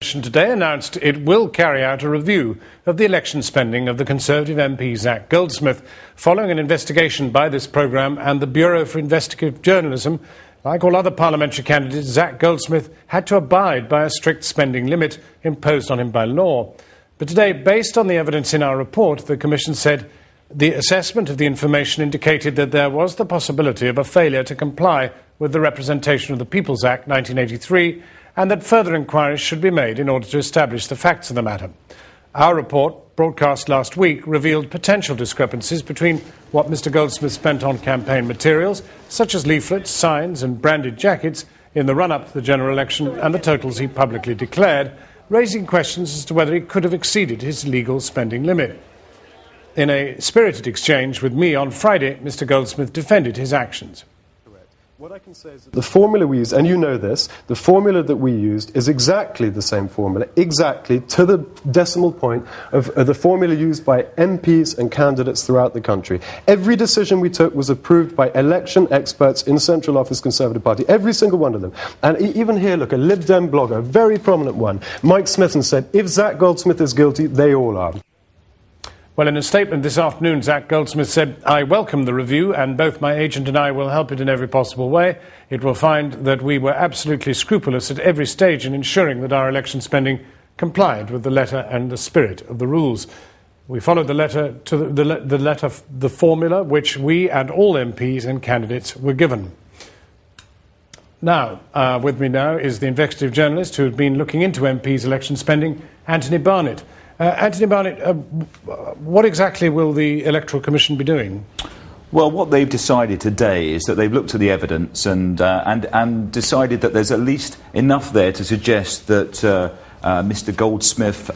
Today announced it will carry out a review of the election spending of the Conservative MP Zac Goldsmith, following an investigation by this programme and the Bureau for Investigative Journalism. Like all other parliamentary candidates, Zac Goldsmith had to abide by a strict spending limit imposed on him by law. But today, based on the evidence in our report, the Commission said the assessment of the information indicated that there was the possibility of a failure to comply with the Representation of the People's Act 1983, and that further inquiries should be made in order to establish the facts of the matter. Our report, broadcast last week, revealed potential discrepancies between what Mr Goldsmith spent on campaign materials, such as leaflets, signs and branded jackets, in the run-up to the general election, and the totals he publicly declared, raising questions as to whether he could have exceeded his legal spending limit. In a spirited exchange with me on Friday, Mr Goldsmith defended his actions. What I can say is that the formula we used, and you know this, the formula that we used is exactly the same formula, exactly to the decimal point of the formula used by MPs and candidates throughout the country. Every decision we took was approved by election experts in Central Office Conservative Party, every single one of them. And even here, look, a Lib Dem blogger, a very prominent one, Mike Smith, said, if Zac Goldsmith is guilty, they all are. Well, in a statement this afternoon, Zac Goldsmith said, I welcome the review and both my agent and I will help it in every possible way. It will find that we were absolutely scrupulous at every stage in ensuring that our election spending complied with the letter and the spirit of the rules. We followed the letter to the formula which we and all MPs and candidates were given. Now, with me now is the investigative journalist who has been looking into MPs' election spending, Anthony Barnett. Anthony Barnett, what exactly will the Electoral Commission be doing? Well, what they've decided today is that they've looked at the evidence and decided that there's at least enough there to suggest that Mr Goldsmith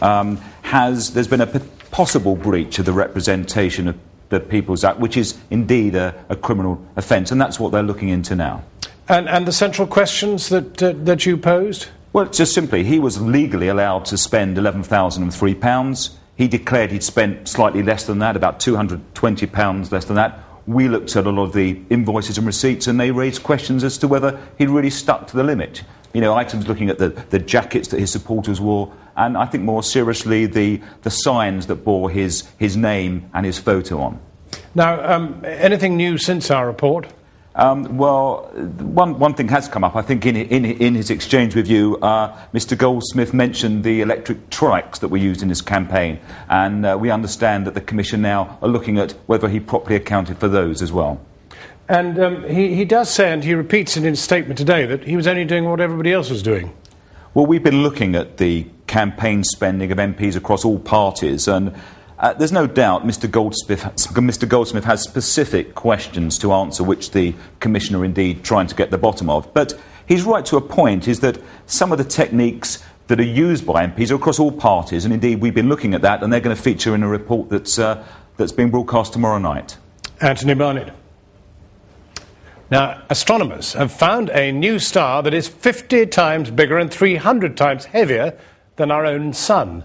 there's been a possible breach of the Representation of the People's Act, which is indeed a criminal offence, and that's what they're looking into now. And the central questions that you posed? Well, just simply, he was legally allowed to spend £11,003. He declared he'd spent slightly less than that, about £220 less than that. We looked at a lot of the invoices and receipts, and they raised questions as to whether he'd really stuck to the limit. You know, items looking at the jackets that his supporters wore, and I think more seriously the signs that bore his name and his photo on. Now, anything new since our report? Well, one thing has come up. I think in his exchange with you, Mr Goldsmith mentioned the electric trikes that were used in his campaign, and we understand that the Commission now are looking at whether he properly accounted for those as well. And he does say, and he repeats it in his statement today, that he was only doing what everybody else was doing. Well, we've been looking at the campaign spending of MPs across all parties, and there's no doubt Mr Goldsmith has specific questions to answer which the Commission are indeed trying to get the bottom of. But he's right to a point, is that some of the techniques that are used by MPs are across all parties, and indeed we've been looking at that, and they're going to feature in a report that's being broadcast tomorrow night. Anthony Barnett. Now, astronomers have found a new star that is 50 times bigger and 300 times heavier than our own sun.